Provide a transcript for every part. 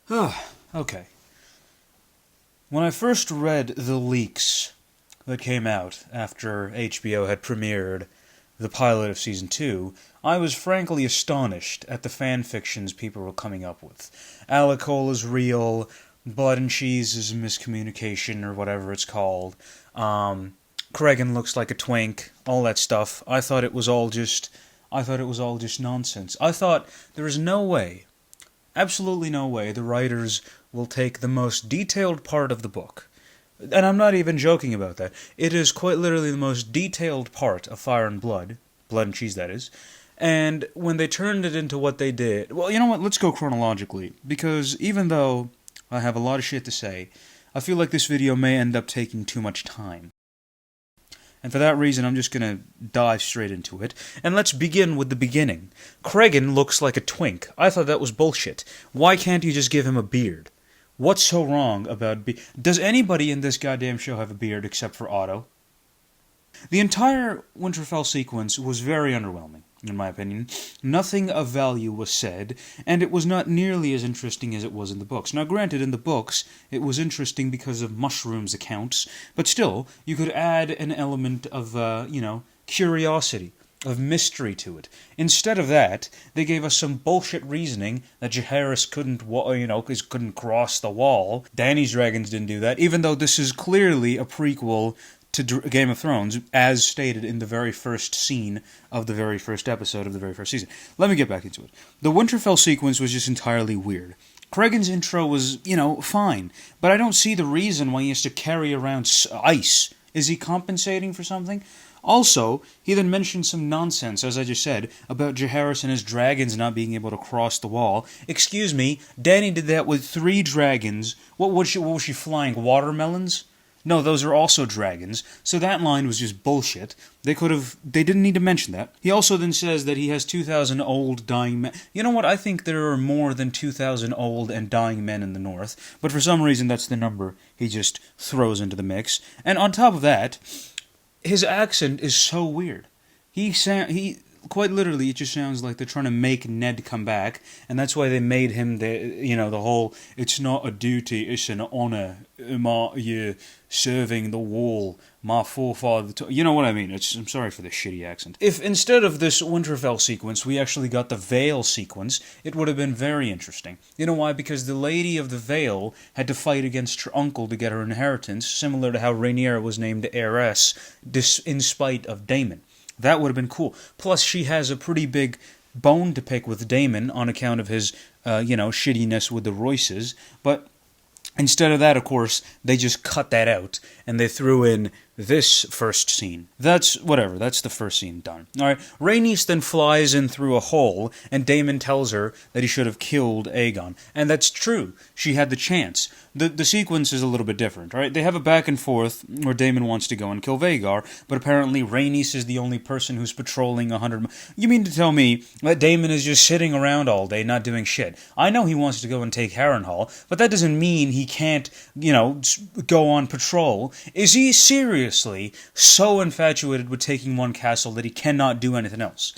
Okay. When I first read the leaks that came out after HBO had premiered the pilot of Season 2, I was frankly astonished at the fan fictions people were coming up with. Alicent-Cole is real, Blood and Cheese is miscommunication, or whatever it's called. Cregan looks like a twink, all that stuff. I thought it was all just nonsense. I thought there is no way, absolutely no way, the writers will take the most detailed part of the book. And I'm not even joking about that. It is quite literally the most detailed part of Fire and Blood and Cheese, that is. And when they turned it into what they did... Well, you know what? Let's go chronologically. Because even though I have a lot of shit to say, I feel like this video may end up taking too much time. And for that reason, I'm just going to dive straight into it. And let's begin with the beginning. Cregan looks like a twink. I thought that was bullshit. Why can't you just give him a beard? What's so wrong about... Does anybody in this goddamn show have a beard except for Otto? The entire Winterfell sequence was very underwhelming, in my opinion. Nothing of value was said, and it was not nearly as interesting as it was in the books. Now, granted, in the books, it was interesting because of Mushroom's accounts, but still, you could add an element of, curiosity, of mystery to it. Instead of that, they gave us some bullshit reasoning that Jaehaerys couldn't cross the wall. Dany's dragons didn't do that, even though this is clearly a prequel to Game of Thrones, as stated in the very first scene of the very first episode of the very first season. Let me get back into it. The Winterfell sequence was just entirely weird. Cregan's intro was, fine, but I don't see the reason why he has to carry around ice. Is he compensating for something? Also, he then mentioned some nonsense, as I just said, about Jaehaerys and his dragons not being able to cross the wall. Excuse me, Dany did that with 3 dragons. What was she flying, watermelons? No, those are also dragons, so that line was just bullshit. They didn't need to mention that. He also then says that he has 2,000 old dying men. You know what, I think there are more than 2,000 old and dying men in the north, but for some reason that's the number he just throws into the mix. And on top of that, his accent is so weird. He quite literally, it just sounds like they're trying to make Ned come back, and that's why they made him the whole, it's not a duty, it's an honor, you serving the wall, my forefather, you know what I mean. I'm sorry for the shitty accent. If instead of this Winterfell sequence, we actually got the Vale sequence, it would have been very interesting. You know why? Because the Lady of the Vale had to fight against her uncle to get her inheritance, similar to how Rhaenyra was named heiress, in spite of Daemon. That would have been cool. Plus, she has a pretty big bone to pick with Daemon on account of his, shittiness with the Royces. But instead of that, of course, they just cut that out, and they threw in this first scene. That's the first scene done. Alright, Rhaenys then flies in through a hole, and Daemon tells her that he should have killed Aegon. And that's true. She had the chance. The sequence is a little bit different, right? They have a back and forth where Daemon wants to go and kill Vhagar, but apparently Rhaenys is the only person who's patrolling 100... You mean to tell me that Daemon is just sitting around all day not doing shit? I know he wants to go and take Harrenhal, but that doesn't mean he can't, go on patrol. Is he seriously so infatuated with taking one castle that he cannot do anything else?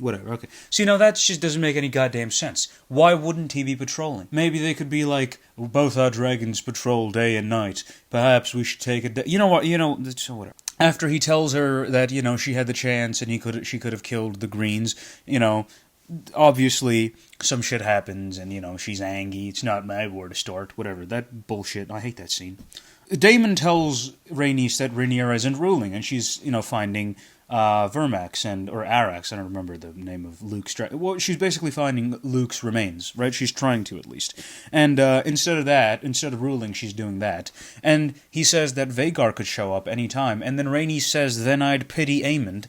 Whatever, okay. See, now that just doesn't make any goddamn sense. Why wouldn't he be patrolling? Maybe they could be like, both our dragons patrol day and night. Perhaps we should take a day. You know what, so whatever. After he tells her that, she had the chance and she could have killed the Greens, obviously some shit happens and, she's angry. It's not my war to start, whatever. That bullshit. I hate that scene. Daemon tells Rhaenys that Rhaenyra isn't ruling, and she's, finding Vermax or Arax, I don't remember the name of Luke's... Well, she's basically finding Luke's remains, right? She's trying to, at least. And instead of ruling, she's doing that. And he says that Vhagar could show up any time, and then Rhaenys says, then I'd pity Aemond.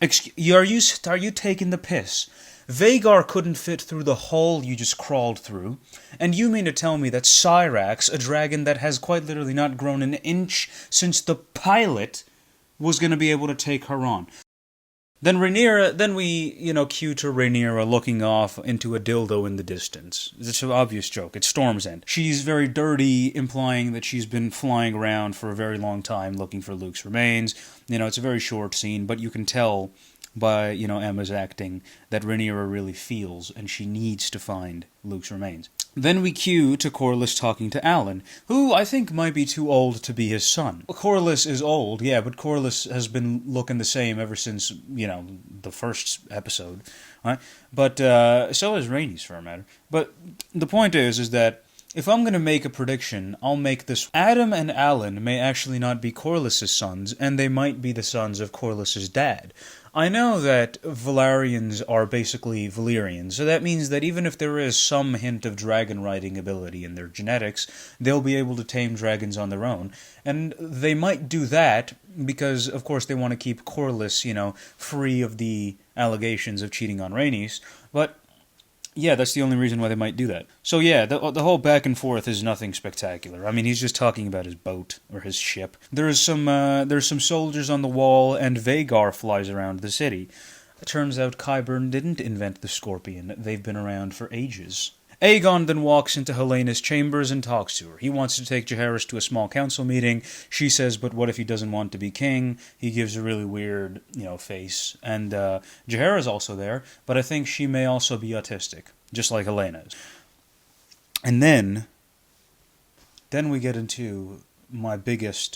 Are you taking the piss? Vhagar couldn't fit through the hole you just crawled through, and you mean to tell me that Syrax, a dragon that has quite literally not grown an inch since the pilot, was going to be able to take her on? Then we cue to Rhaenyra looking off into a dildo in the distance. It's an obvious joke. It's Storm's End. She's very dirty, implying that she's been flying around for a very long time looking for Luke's remains. It's a very short scene, but you can tell by, Emma's acting that Rhaenyra really feels and she needs to find Luke's remains. Then we cue to Corlys talking to Alan, who I think might be too old to be his son. Corlys is old, yeah, but Corlys has been looking the same ever since, the first episode. Right? But so has Rhaenys, for a matter. But the point is that if I'm going to make a prediction, I'll make this. Adam and Alan may actually not be Corlys' sons, and they might be the sons of Corlys' dad. I know that Valyrians are basically Valyrians, so that means that even if there is some hint of dragon riding ability in their genetics, they'll be able to tame dragons on their own. And they might do that because, of course, they want to keep Corlys, free of the allegations of cheating on Rhaenys, but yeah, that's the only reason why they might do that. So yeah, the whole back and forth is nothing spectacular. I mean, he's just talking about his boat or his ship. There's some soldiers on the wall, and Vhagar flies around the city. It turns out Qyburn didn't invent the scorpion. They've been around for ages. Aegon then walks into Helena's chambers and talks to her. He wants to take Jaehaerys to a small council meeting. She says, but what if he doesn't want to be king? He gives a really weird, face. And Jaehaerys also there, but I think she may also be autistic, just like Helaena is. And then we get into my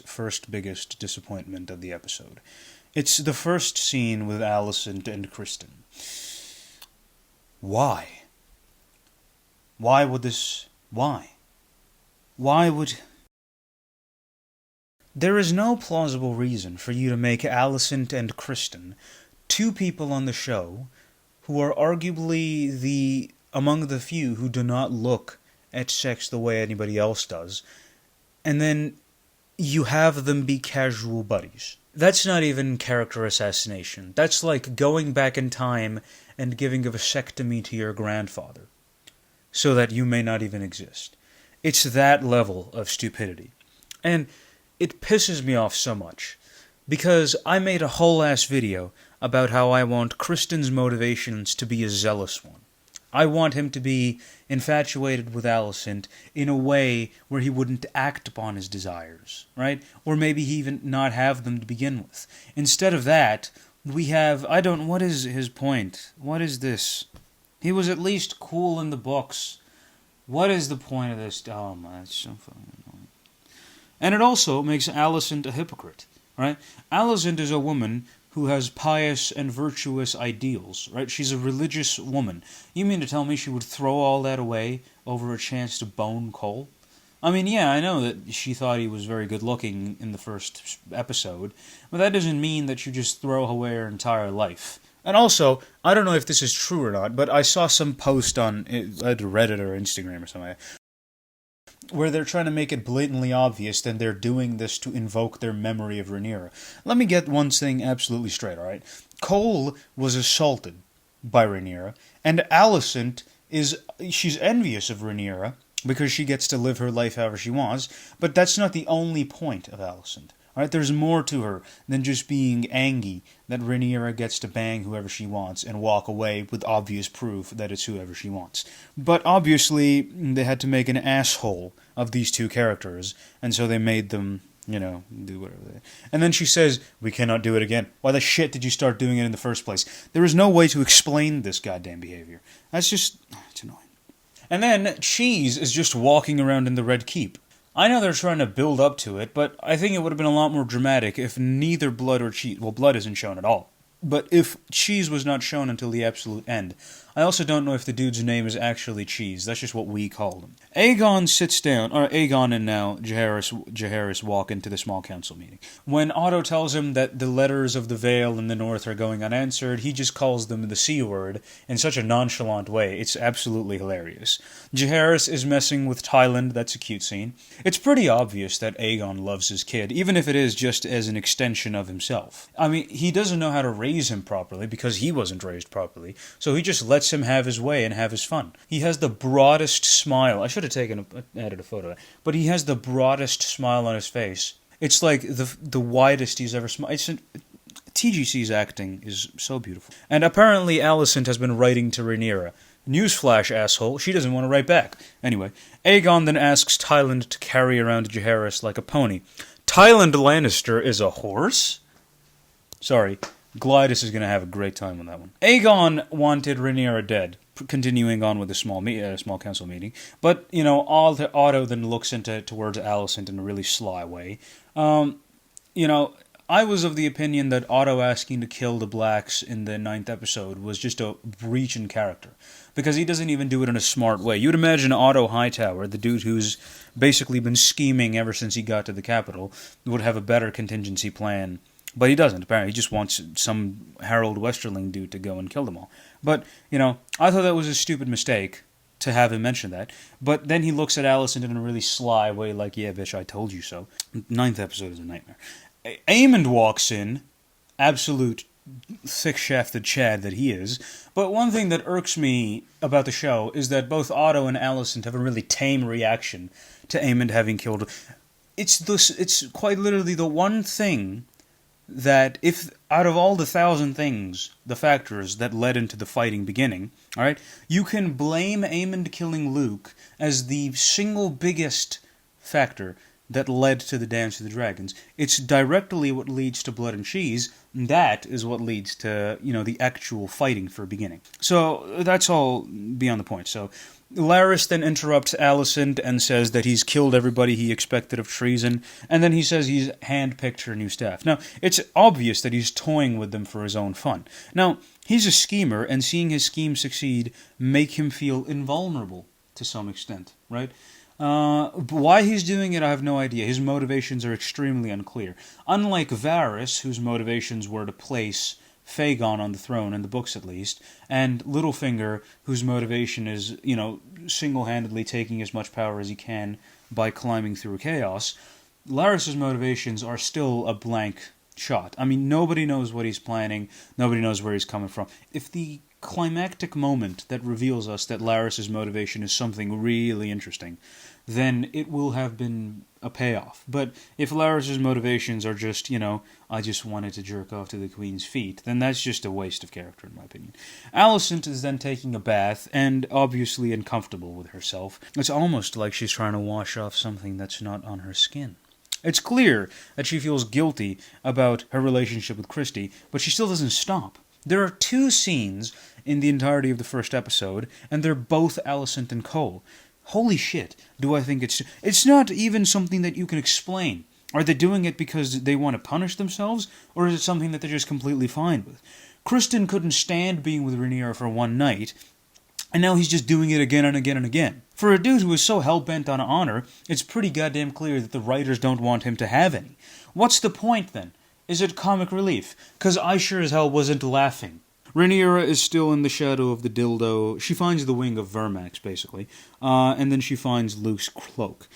first biggest disappointment of the episode. It's the first scene with Alicent and Criston. Why? Why would this... Why? Why would... There is no plausible reason for you to make Alicent and Criston two people on the show who are arguably among the few who do not look at sex the way anybody else does, and then you have them be casual buddies. That's not even character assassination. That's like going back in time and giving a vasectomy to your grandfather, so that you may not even exist. It's that level of stupidity. And it pisses me off so much, because I made a whole-ass video about how I want Criston's motivations to be a zealous one. I want him to be infatuated with Alicent in a way where he wouldn't act upon his desires, right? Or maybe he even not have them to begin with. Instead of that, we have... what is his point? What is this? He was at least cool in the books. What is the point of this? Oh my, that's so fucking annoying. And it also makes Alicent a hypocrite, right? Alicent is a woman who has pious and virtuous ideals, right? She's a religious woman. You mean to tell me she would throw all that away over a chance to bone Cole? I mean, yeah, I know that she thought he was very good looking in the first episode, but that doesn't mean that you just throw away her entire life. And also, I don't know if this is true or not, but I saw some post on Reddit or Instagram or something where they're trying to make it blatantly obvious that they're doing this to invoke their memory of Rhaenyra. Let me get one thing absolutely straight, alright? Cole was assaulted by Rhaenyra, and Alicent she's envious of Rhaenyra because she gets to live her life however she wants, but that's not the only point of Alicent. Right, there's more to her than just being angry that Rhaenyra gets to bang whoever she wants and walk away with obvious proof that it's whoever she wants. But obviously, they had to make an asshole of these two characters, and so they made them, do whatever they... And then she says, we cannot do it again. Why the shit did you start doing it in the first place? There is no way to explain this goddamn behavior. That's just... it's annoying. And then Cheese is just walking around in the Red Keep. I know they're trying to build up to it, but I think it would have been a lot more dramatic if neither blood or cheese... Well, blood isn't shown at all. But if Cheese was not shown until the absolute end. I also don't know if the dude's name is actually Cheese. That's just what we call him. Aegon sits down, or Aegon and now Jaehaerys walk into the small council meeting. When Otto tells him that the letters of the Vale in the north are going unanswered, he just calls them the C word in such a nonchalant way. It's absolutely hilarious. Jaehaerys is messing with Tyland. That's a cute scene. It's pretty obvious that Aegon loves his kid, even if it is just as an extension of himself. I mean, he doesn't know how to raise him properly because he wasn't raised properly, so he just lets him have his way and have his fun. He has the broadest smile. I should have added a photo of that. But he has the broadest smile on his face. It's like the widest he's ever smiled. TGC's acting is so beautiful. And apparently Alicent has been writing to Rhaenyra. Newsflash, asshole, she doesn't want to write back. Anyway, Aegon then asks Tyland to carry around Jaehaerys like a pony. Tyland Lannister is a horse? Sorry, Glidus is going to have a great time on that one. Aegon wanted Rhaenyra dead. continuing on with the small council meeting. But, Otto then looks towards Alicent in a really sly way. I was of the opinion that Otto asking to kill the Blacks in the 9th episode was just a breach in character. Because he doesn't even do it in a smart way. You'd imagine Otto Hightower, the dude who's basically been scheming ever since he got to the capital, would have a better contingency plan. But he doesn't, apparently. He just wants some Harold Westerling dude to go and kill them all. But, I thought that was a stupid mistake to have him mention that. But then he looks at Alicent in a really sly way, like, yeah, bitch, I told you so. 9th episode is a nightmare. Aemond walks in, absolute thick-shafted Chad that he is. But one thing that irks me about the show is that both Otto and Alicent have a really tame reaction to Aemond having killed. It's quite literally the one thing that, if out of all the 1,000 things, the factors that led into the fighting beginning, all right, you can blame Aemond killing Luke as the single biggest factor that led to the Dance of the Dragons. It's directly what leads to Blood and Cheese, and that is what leads to, the actual fighting for beginning. So, that's all beyond the point. So, Larys then interrupts Alicent and says that he's killed everybody he expected of treason, and then he says he's handpicked her new staff. Now, it's obvious that he's toying with them for his own fun. Now, he's a schemer, and seeing his scheme succeed make him feel invulnerable to some extent, right? Why he's doing it, I have no idea. His motivations are extremely unclear. Unlike Varys, whose motivations were to place Aegon on the throne, in the books at least, and Littlefinger, whose motivation is, single-handedly taking as much power as he can by climbing through chaos, Larys' motivations are still a blank shot. I mean, nobody knows what he's planning, nobody knows where he's coming from. If the climactic moment that reveals us that Larys' motivation is something really interesting, then it will have been a payoff. But if Larys' motivations are just, I just wanted to jerk off to the Queen's feet, then that's just a waste of character, in my opinion. Alicent is then taking a bath, and obviously uncomfortable with herself. It's almost like she's trying to wash off something that's not on her skin. It's clear that she feels guilty about her relationship with Christy, but she still doesn't stop. There are 2 scenes in the entirety of the first episode, and they're both Alicent-Cole. Holy shit, do I think it's not even something that you can explain. Are they doing it because they want to punish themselves, or is it something that they're just completely fine with? Kristen couldn't stand being with Rhaenyra for one night, and now he's just doing it again and again and again. For a dude who is so hell-bent on honor, it's pretty goddamn clear that the writers don't want him to have any. What's the point, then? Is it comic relief? Because I sure as hell wasn't laughing. Rhaenyra is still in the shadow of the dildo. She finds the wing of Vermax, basically, and then she finds Luke's cloak.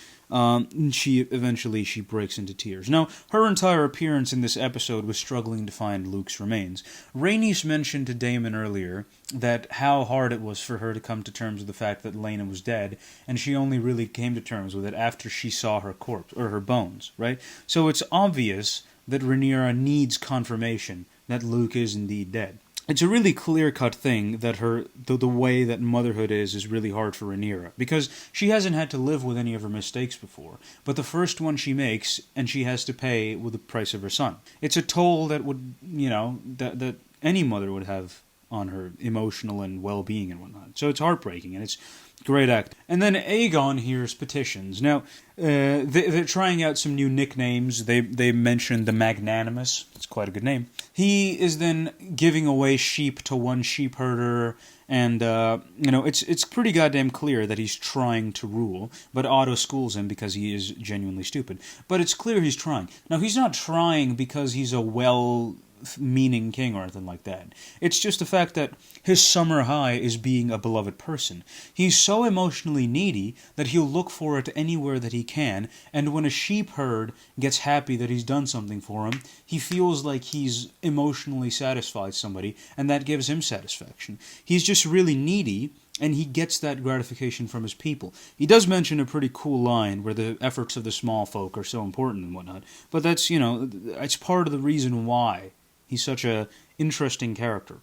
She breaks into tears. Now, her entire appearance in this episode was struggling to find Luke's remains. Rhaenys mentioned to Daemon earlier that how hard it was for her to come to terms with the fact that Laena was dead, and she only really came to terms with it after she saw her corpse, or her bones, right? So it's obvious that Rhaenyra needs confirmation that Luke is indeed dead. It's a really clear-cut thing that the way that motherhood is really hard for Rhaenyra, because she hasn't had to live with any of her mistakes before, but the first one she makes, and she has to pay with the price of her son. It's a toll that would, that any mother would have on her emotional and well-being and whatnot. So it's heartbreaking, and it's great act. And then Aegon hears petitions. Now, they're trying out some new nicknames. They mentioned the Magnanimous. It's quite a good name. He is then giving away sheep to one sheep herder, and, it's pretty goddamn clear that he's trying to rule, but Otto schools him because he is genuinely stupid. But it's clear he's trying. Now, he's not trying because he's a well-meaning king or anything like that. It's just the fact that his summer high is being a beloved person. He's so emotionally needy that he'll look for it anywhere that he can, and when a sheep herd gets happy that he's done something for him, he feels like he's emotionally satisfied somebody, and that gives him satisfaction. He's just really needy, and he gets that gratification from his people. He does mention a pretty cool line where the efforts of the small folk are so important and whatnot, but that's, it's part of the reason why he's such a interesting character.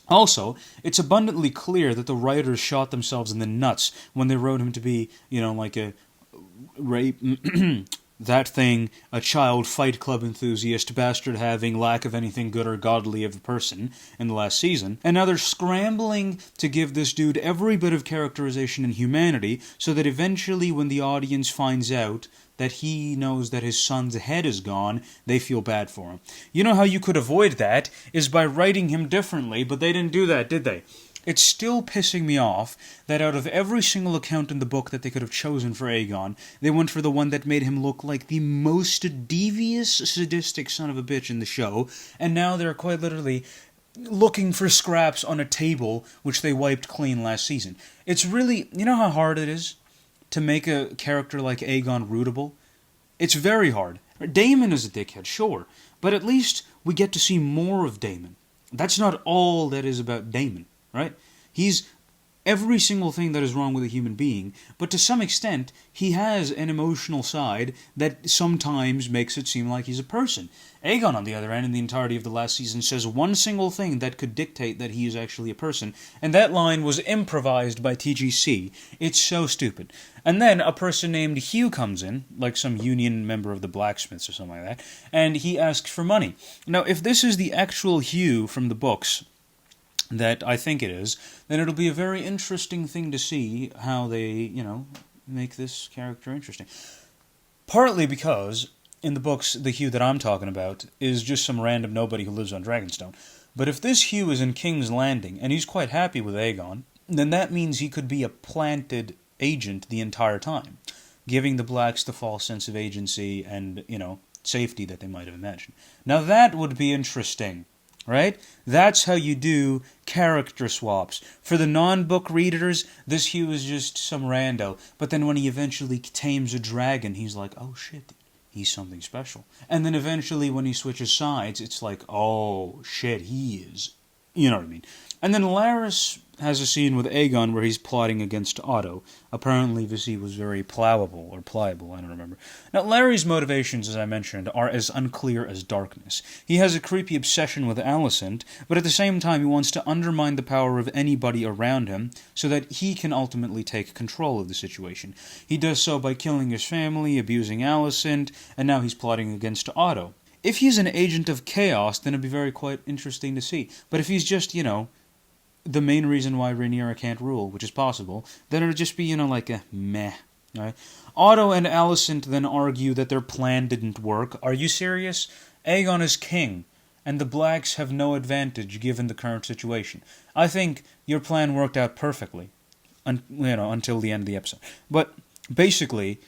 Also, it's abundantly clear that the writers shot themselves in the nuts when they wrote him to be, like a that thing, a child Fight Club enthusiast, bastard having lack of anything good or godly of a person in the last season, and now they're scrambling to give this dude every bit of characterization and humanity so that eventually when the audience finds out that he knows that his son's head is gone, they feel bad for him. You know how you could avoid that is by writing him differently, but they didn't do that, did they? It's still pissing me off that out of every single account in the book that they could have chosen for Aegon, they went for the one that made him look like the most devious, sadistic son of a bitch in the show, and now they're quite literally looking for scraps on a table which they wiped clean last season. It's really, you know how hard it is to make a character like Aegon rootable? It's very hard. Daemon is a dickhead, sure, but at least we get to see more of Daemon. That's not all that is about Daemon. Right? He's every single thing that is wrong with a human being, but to some extent, he has an emotional side that sometimes makes it seem like he's a person. Aegon, on the other hand, in the entirety of the last season, says one single thing that could dictate that he is actually a person, and that line was improvised by TGC. It's so stupid. And then a person named Hugh comes in, like some union member of the blacksmiths or something like that, and he asks for money. Now, if this is the actual Hugh from the books, that I think it is, then it'll be a very interesting thing to see how they, make this character interesting. Partly because, in the books, the Hugh that I'm talking about is just some random nobody who lives on Dragonstone. But if this Hugh is in King's Landing, and he's quite happy with Aegon, then that means he could be a planted agent the entire time, giving the Blacks the false sense of agency and, safety that they might have imagined. Now that would be interesting. Right? That's how you do character swaps. For the non-book readers, this Hugh is just some rando. But then when he eventually tames a dragon, he's like, oh shit, he's something special. And then eventually when he switches sides, it's like, oh shit, he is. You know what I mean? And then Larys has a scene with Aegon where he's plotting against Otto. Apparently Visy was very pliable, I don't remember. Now, Larry's motivations, as I mentioned, are as unclear as darkness. He has a creepy obsession with Alicent, but at the same time he wants to undermine the power of anybody around him so that he can ultimately take control of the situation. He does so by killing his family, abusing Alicent, and now he's plotting against Otto. If he's an agent of chaos, then it'd be very quite interesting to see. But if he's just, the main reason why Rhaenyra can't rule, which is possible, then it'll just be, like a meh. Right? Otto and Alicent then argue that their plan didn't work. Are you serious? Aegon is king, and the Blacks have no advantage given the current situation. I think your plan worked out perfectly, until the end of the episode. But basically,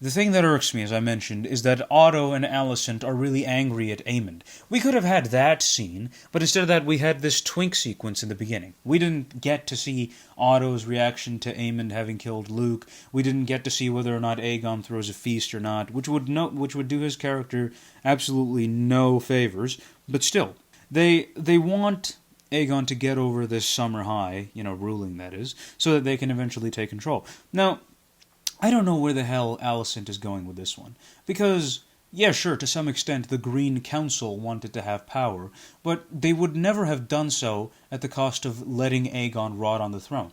the thing that irks me, as I mentioned, is that Otto and Alicent are really angry at Aemond. We could have had that scene, but instead of that we had this twink sequence in the beginning. We didn't get to see Otto's reaction to Aemond having killed Luke. We didn't get to see whether or not Aegon throws a feast or not, which would do his character absolutely no favors. But still, they want Aegon to get over this summer high, ruling that is, so that they can eventually take control. Now, I don't know where the hell Alicent is going with this one. Because, yeah, sure, to some extent the Green Council wanted to have power, but they would never have done so at the cost of letting Aegon rot on the throne.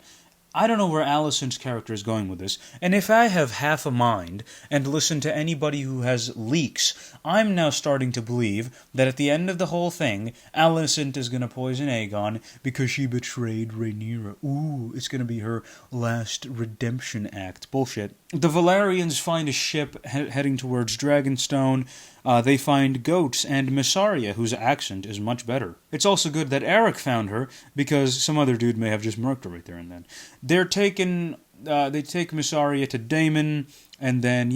I don't know where Alicent's character is going with this, and if I have half a mind and listen to anybody who has leaks, I'm now starting to believe that at the end of the whole thing, Alicent is going to poison Aegon because she betrayed Rhaenyra. Ooh, it's going to be her last redemption act. Bullshit. The Valyrians find a ship heading towards Dragonstone. They find goats and Mysaria, whose accent is much better. It's also good that Eric found her, because some other dude may have just murked her right there and then. They take Mysaria to Daemon, and then,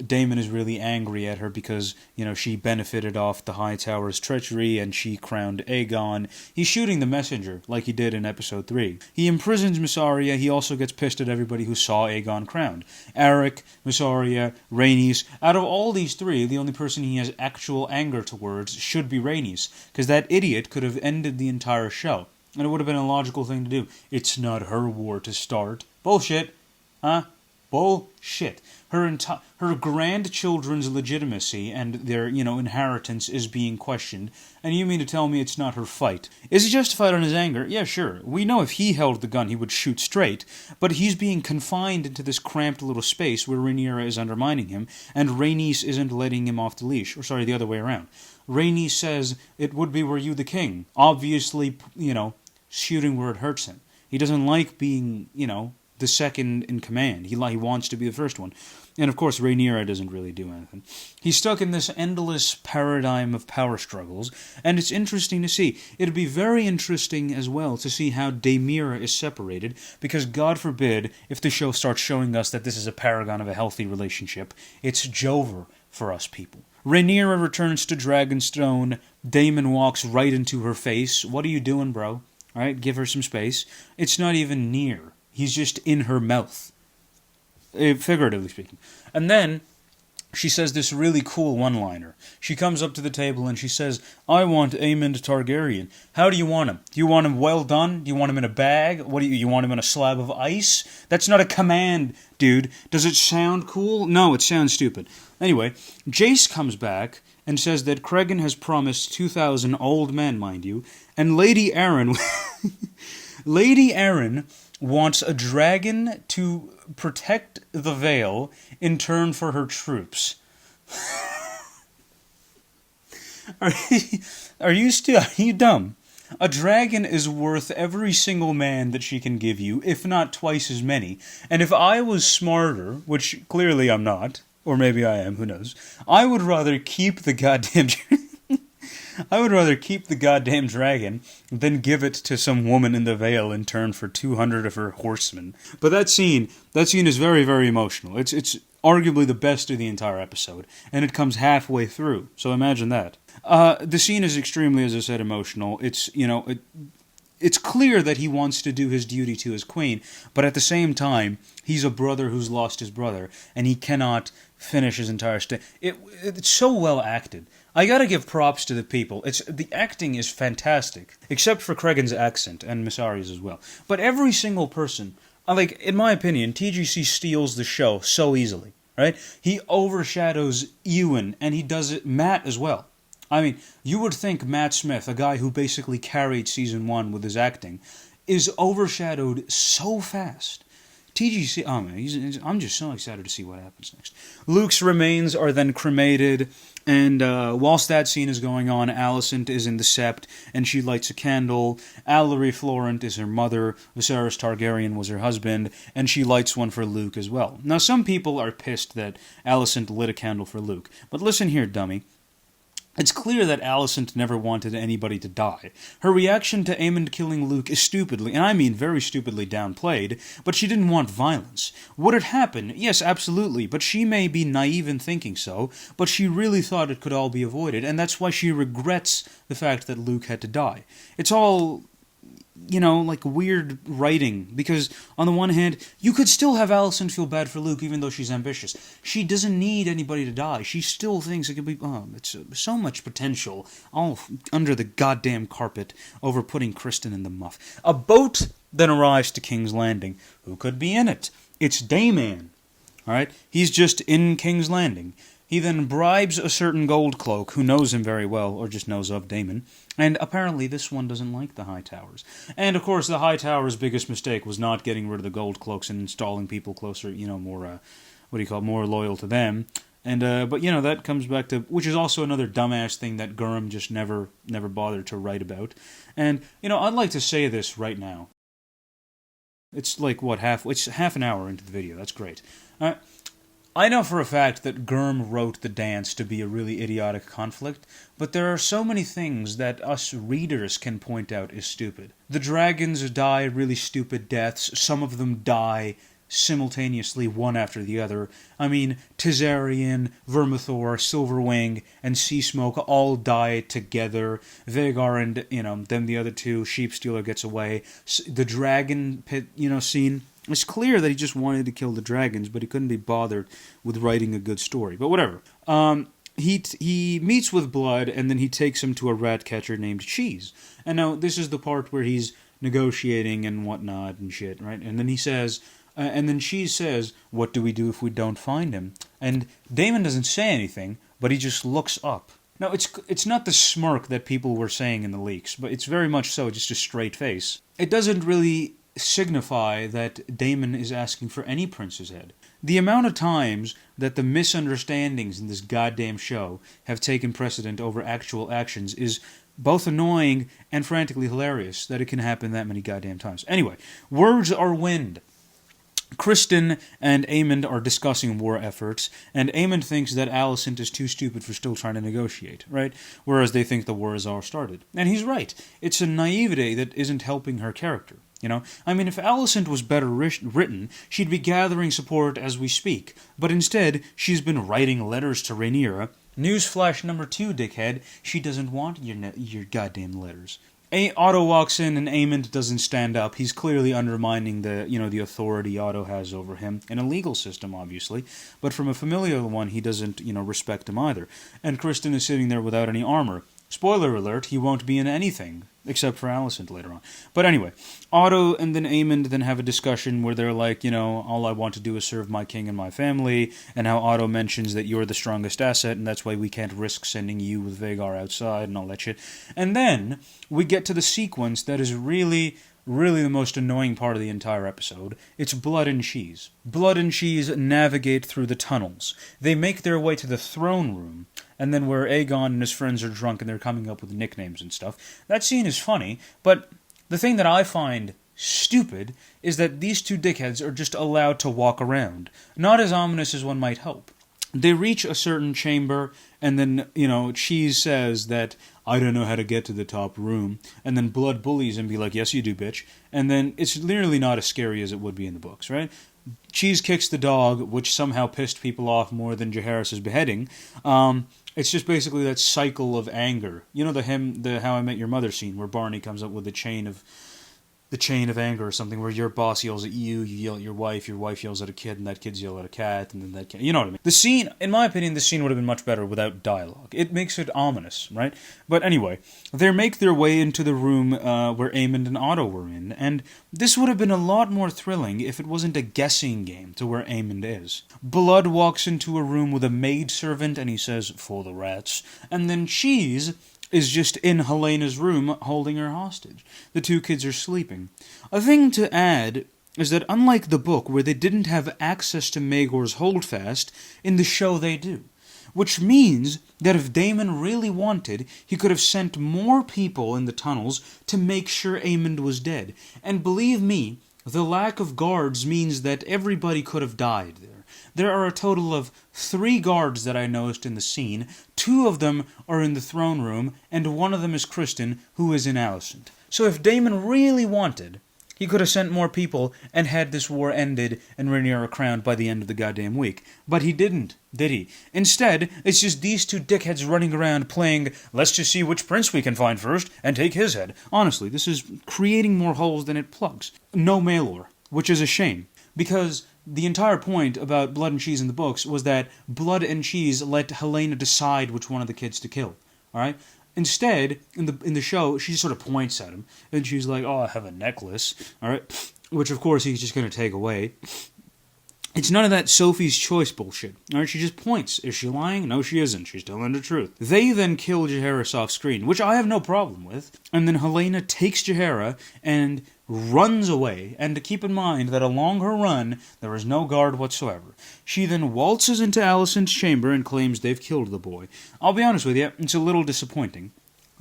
Daemon is really angry at her because, she benefited off the Hightower's treachery and she crowned Aegon. He's shooting the messenger, like he did in episode 3. He imprisons Mysaria. He also gets pissed at everybody who saw Aegon crowned. Eric, Mysaria, Rhaenys. Out of all these three, the only person he has actual anger towards should be Rhaenys, because that idiot could have ended the entire show. And it would have been a logical thing to do. It's not her war to start. Bullshit. Huh? Bullshit. Her grandchildren's legitimacy and their, inheritance is being questioned, and you mean to tell me it's not her fight? Is he justified on his anger? Yeah, sure. We know if he held the gun, he would shoot straight, but he's being confined into this cramped little space where Rhaenyra is undermining him, and Rhaenys isn't letting him off the leash. Or sorry, the other way around. Rhaenys says, "It would be were you the king." Obviously, shooting where it hurts him. He doesn't like being, the second in command. He wants to be the first one. And of course, Rhaenyra doesn't really do anything. He's stuck in this endless paradigm of power struggles, and it's interesting to see. It'd be very interesting as well to see how Daemira is separated, because God forbid, if the show starts showing us that this is a paragon of a healthy relationship, it's Jover for us people. Rhaenyra returns to Dragonstone. Daemon walks right into her face. What are you doing, bro? All right, give her some space. It's not even near. He's just in her mouth, figuratively speaking. And then she says this really cool one-liner. She comes up to the table and she says, "I want Aemond Targaryen. How do you want him? Do you want him well done? Do you want him in a bag? What do you want him in a slab of ice? That's not a command, dude. Does it sound cool? No, it sounds stupid." Anyway, Jace comes back and says that Cregan has promised 2,000 old men, mind you, and Lady Arryn wants a dragon to protect the Vale in turn for her troops. Are you dumb? A dragon is worth every single man that she can give you, if not twice as many. And if I was smarter, which clearly I'm not, or maybe I am, who knows, I would rather keep the goddamn dragon than give it to some woman in the Vale in turn for 200 of her horsemen. But that scene is very, very emotional. It's arguably the best of the entire episode, and it comes halfway through. So imagine that. The scene is extremely, as I said, emotional. It's clear that he wants to do his duty to his queen, but at the same time, he's a brother who's lost his brother, and he cannot finish his entire it's so well acted. I gotta give props to the people. The acting is fantastic, except for Cregan's accent, and Myssari's as well. But every single person, in my opinion, TGC steals the show so easily, right? He overshadows Ewan, and he does it Matt as well. I mean, you would think Matt Smith, a guy who basically carried Season 1 with his acting, is overshadowed so fast. TGC, oh man, I'm just so excited to see what happens next. Luke's remains are then cremated, and whilst that scene is going on, Alicent is in the Sept, and she lights a candle. Allery Florent is her mother, Viserys Targaryen was her husband, and she lights one for Luke as well. Now, some people are pissed that Alicent lit a candle for Luke, but listen here, dummy. It's clear that Alicent never wanted anybody to die. Her reaction to Aemond killing Luke is stupidly, and I mean very stupidly, downplayed, but she didn't want violence. Would it happen? Yes, absolutely, but she may be naive in thinking so, but she really thought it could all be avoided, and that's why she regrets the fact that Luke had to die. It's all, weird writing, because on the one hand, you could still have Alicent feel bad for Luke even though she's ambitious. She doesn't need anybody to die. She still thinks it could be, it's so much potential all under the goddamn carpet over putting Kristen in the muff. A boat then arrives to King's Landing. Who could be in it? It's Daemon. Alright? He's just in King's Landing. He then bribes a certain gold cloak who knows him very well, or just knows of Daemon, and apparently this one doesn't like the High Towers. And of course the High Towers' biggest mistake was not getting rid of the gold cloaks and installing people closer, more, more loyal to them. And, but that comes back to, which is also another dumbass thing that Gurm just never bothered to write about. And, I'd like to say this right now. It's it's half an hour into the video, that's great. I know for a fact that Gurm wrote the dance to be a really idiotic conflict, but there are so many things that us readers can point out as stupid. The dragons die really stupid deaths. Some of them die simultaneously, one after the other. I mean, Tizarian, Vermithor, Silverwing, and Seasmoke all die together. Vhagar and, then the other two, Sheepstealer gets away. The dragon pit, scene... It's clear that he just wanted to kill the dragons, but he couldn't be bothered with writing a good story. But whatever. He meets with Blood, and then he takes him to a rat catcher named Cheese. And now, this is the part where he's negotiating and whatnot and shit, right? And then he says, And then she says, "What do we do if we don't find him?" And Daemon doesn't say anything, but he just looks up. Now, it's not the smirk that people were saying in the leaks, but it's very much so just a straight face. It doesn't really signify that Daemon is asking for any prince's head. The amount of times that the misunderstandings in this goddamn show have taken precedent over actual actions is both annoying and frantically hilarious that it can happen that many goddamn times. Anyway, words are wind. Criston and Aemond are discussing war efforts, and Aemond thinks that Alicent is too stupid for still trying to negotiate, right? Whereas they think the war has all started. And he's right. It's a naivete that isn't helping her character. I mean, if Alicent was better written, she'd be gathering support as we speak. But instead, she's been writing letters to Rhaenyra. Newsflash number 2, dickhead. She doesn't want your goddamn letters. Otto walks in and Aemond doesn't stand up. He's clearly undermining the authority Otto has over him in a legal system, obviously. But from a familial one, he doesn't, respect him either. And Criston is sitting there without any armor. Spoiler alert, he won't be in anything, except for Alicent later on. But anyway, Otto and then Aemond then have a discussion where they're like, all I want to do is serve my king and my family, and how Otto mentions that you're the strongest asset, and that's why we can't risk sending you with Vhagar outside and all that shit. And then we get to the sequence that is really the most annoying part of the entire episode. It's Blood and Cheese. Blood and Cheese navigate through the tunnels. They make their way to the throne room, and then where Aegon and his friends are drunk and they're coming up with nicknames and stuff. That scene is funny, but the thing that I find stupid is that these two dickheads are just allowed to walk around. Not as ominous as one might hope. They reach a certain chamber, and then, Cheese says that, "I don't know how to get to the top room," and then Blood bullies him, be like, "Yes, you do, bitch." And then it's literally not as scary as it would be in the books, right? Cheese kicks the dog, which somehow pissed people off more than Jaehaerys' beheading. It's just basically that cycle of anger. The How I Met Your Mother scene, where Barney comes up with the chain of anger or something, where your boss yells at you, you yell at your wife yells at a kid, and that kid's yell at a cat, and then that cat, you know what I mean. The scene, in my opinion, the scene would have been much better without dialogue. It makes it ominous, right? But anyway, they make their way into the room where Aemond and Otto were in, and this would have been a lot more thrilling if it wasn't a guessing game to where Aemond is. Blood walks into a room with a maidservant, and he says, "For the rats," and then Cheese is just in Helena's room holding her hostage. The two kids are sleeping. A thing to add is that unlike the book, where they didn't have access to Maegor's holdfast, in the show they do. Which means that if Daemon really wanted, he could have sent more people in the tunnels to make sure Aemond was dead. And believe me, the lack of guards means that everybody could have died there. There are a total of 3 guards that I noticed in the scene. 2 of them are in the throne room, and 1 of them is Criston, who is in Alicent. So if Daemon really wanted, he could have sent more people and had this war ended and Rhaenyra crowned by the end of the goddamn week. But he didn't, did he? Instead, it's just these 2 dickheads running around playing, "Let's just see which prince we can find first and take his head." Honestly, this is creating more holes than it plugs. No Maelor, which is a shame, because the entire point about Blood and Cheese in the books was that Blood and Cheese let Helena decide which one of the kids to kill. All right. Instead, in the show, she just sort of points at him, and she's like, "Oh, I have a necklace." All right, which of course he's just going to take away. It's none of that Sophie's Choice bullshit. All right, she just points. Is she lying? No, she isn't. She's telling the truth. They then kill Jaehaerys off screen, which I have no problem with. And then Helena takes Jaehaerys and runs away. And to keep in mind that along her run, there is no guard whatsoever. She then waltzes into Alicent's chamber and claims they've killed the boy. I'll be honest with you, it's a little disappointing.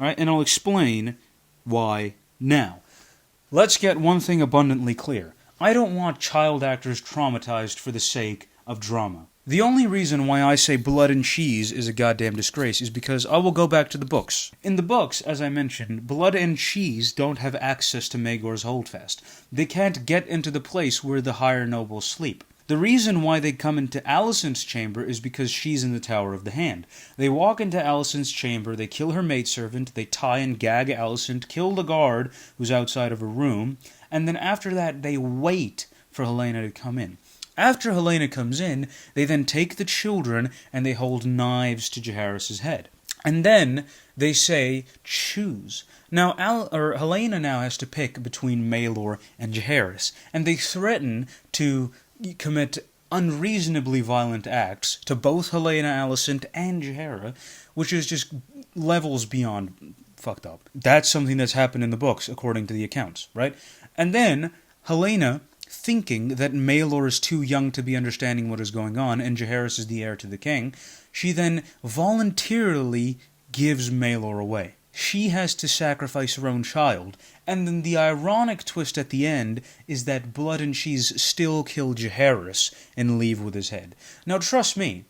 All right, and I'll explain why now. Let's get one thing abundantly clear. I don't want child actors traumatized for the sake of drama. The only reason why I say Blood and Cheese is a goddamn disgrace is because I will go back to the books. In the books, as I mentioned, Blood and Cheese don't have access to Maegor's holdfast. They can't get into the place where the higher nobles sleep. The reason why they come into Alicent's chamber is because she's in the Tower of the Hand. They walk into Alicent's chamber, they kill her maidservant, they tie and gag Alicent, kill the guard who's outside of her room, and then after that they wait for Helena to come in. After Helena comes in, they then take the children and they hold knives to Jaehaerys' head. And then they say, choose. Now, Helena now has to pick between Maelor and Jaehaerys, and they threaten to commit unreasonably violent acts to both Helena, Alicent, and Jaehaerys, which is just levels beyond fucked up. That's something that's happened in the books, according to the accounts, right? And then Helena, thinking that Maelor is too young to be understanding what is going on, and Jaehaerys is the heir to the king, she then voluntarily gives Maelor away. She has to sacrifice her own child, and then the ironic twist at the end is that Blood and Cheese still kill Jaehaerys and leave with his head. Now trust me,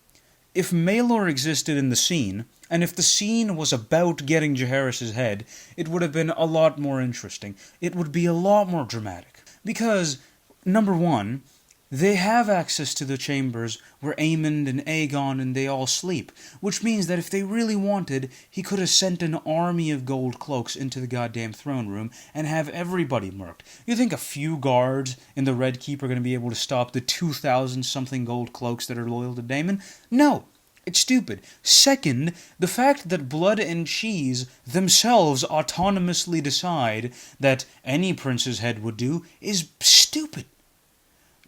if Maelor existed in the scene, and if the scene was about getting Jaehaerys' head, it would have been a lot more interesting. It would be a lot more dramatic. Because, number one, they have access to the chambers where Aemond and Aegon and they all sleep, which means that if they really wanted, he could have sent an army of gold cloaks into the goddamn throne room and have everybody murked. You think a few guards in the Red Keep are going to be able to stop the 2,000-something gold cloaks that are loyal to Daemon? No. It's stupid. Second, the fact that Blood and Cheese themselves autonomously decide that any prince's head would do is stupid.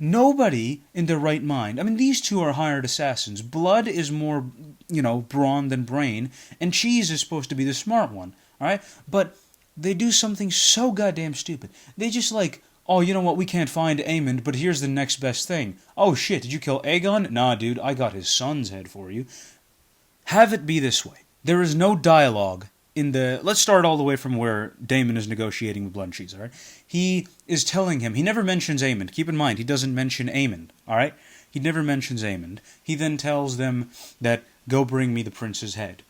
Nobody in their right mind. I mean, these two are hired assassins. Blood is more, brawn than brain, and Cheese is supposed to be the smart one, alright? But they do something so goddamn stupid. They just oh, you know what, we can't find Aemond, but here's the next best thing. Oh shit, did you kill Aegon? Nah, dude, I got his son's head for you. Have it be this way. There is no dialogue in the... Let's start all the way from where Daemon is negotiating with Blood and Cheese, alright? He is telling him... He never mentions Aemond. Keep in mind, he doesn't mention Aemond, alright? He never mentions Aemond. He then tells them that, go bring me the prince's head.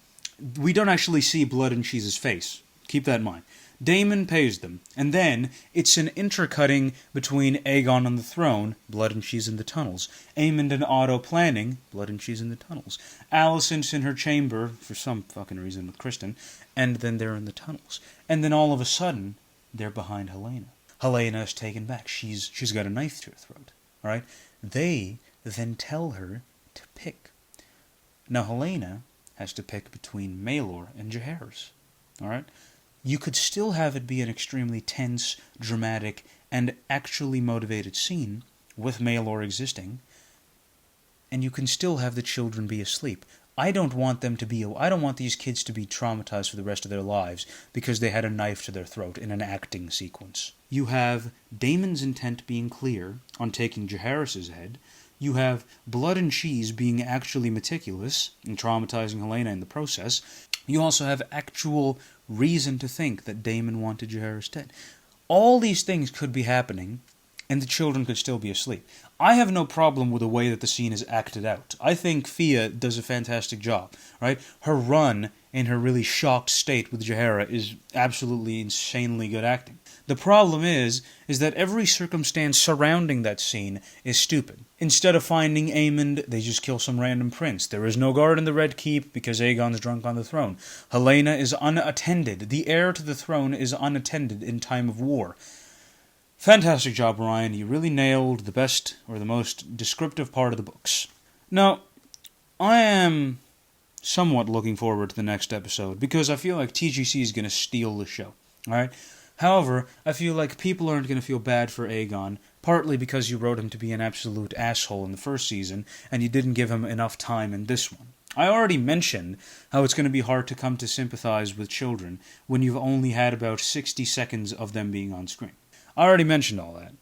We don't actually see Blood and Cheese's face. Keep that in mind. Daemon pays them, and then it's an intercutting between Aegon on the throne, Blood and Cheese in the tunnels, Aemond and Otto planning, Blood and Cheese in the tunnels, Alicent's in her chamber, for some fucking reason with Kristen, and then they're in the tunnels. And then all of a sudden, they're behind Helena. Helena is taken back. She's got a knife to her throat. Alright? They then tell her to pick. Now Helena has to pick between Maelor and Jaehaerys. Alright? You could still have it be an extremely tense, dramatic, and actually motivated scene, with Maelor existing, and you can still have the children be asleep. I don't want these kids to be traumatized for the rest of their lives because they had a knife to their throat in an acting sequence. You have Daemon's intent being clear on taking Jaehaerys' head. You have Blood and Cheese being actually meticulous and traumatizing Helena in the process. You also have actual reason to think that Daemon wanted Jaehaerys dead. All these things could be happening, and the children could still be asleep. I have no problem with the way that the scene is acted out. I think Fia does a fantastic job, right? Her run in her really shocked state with Jaehaerys is absolutely insanely good acting. The problem is that every circumstance surrounding that scene is stupid. Instead of finding Aemond, they just kill some random prince. There is no guard in the Red Keep because Aegon's drunk on the throne. Helena is unattended. The heir to the throne is unattended in time of war. Fantastic job, Ryan. You really nailed the best or the most descriptive part of the books. Now, I am somewhat looking forward to the next episode because I feel like TGC is going to steal the show. Alright? However, I feel like people aren't going to feel bad for Aegon, partly because you wrote him to be an absolute asshole in the first season, and you didn't give him enough time in this one. I already mentioned how it's going to be hard to come to sympathize with children when you've only had about 60 seconds of them being on screen. I already mentioned all that.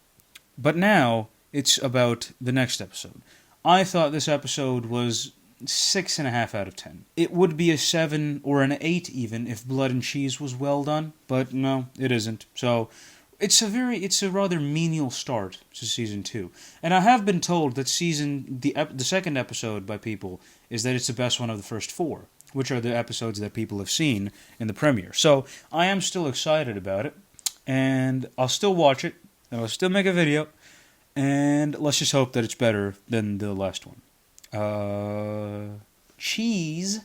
But now, it's about the next episode. I thought this episode was 6.5 out of 10. It would be a 7 or an 8 even if Blood and Cheese was well done, but no, it isn't. So it's a rather menial start to season 2. And I have been told that the second episode by people is that it's the best one of the first 4, which are the episodes that people have seen in the premiere. So I am still excited about it, and I'll still watch it, and I'll still make a video, and let's just hope that it's better than the last one. Cheese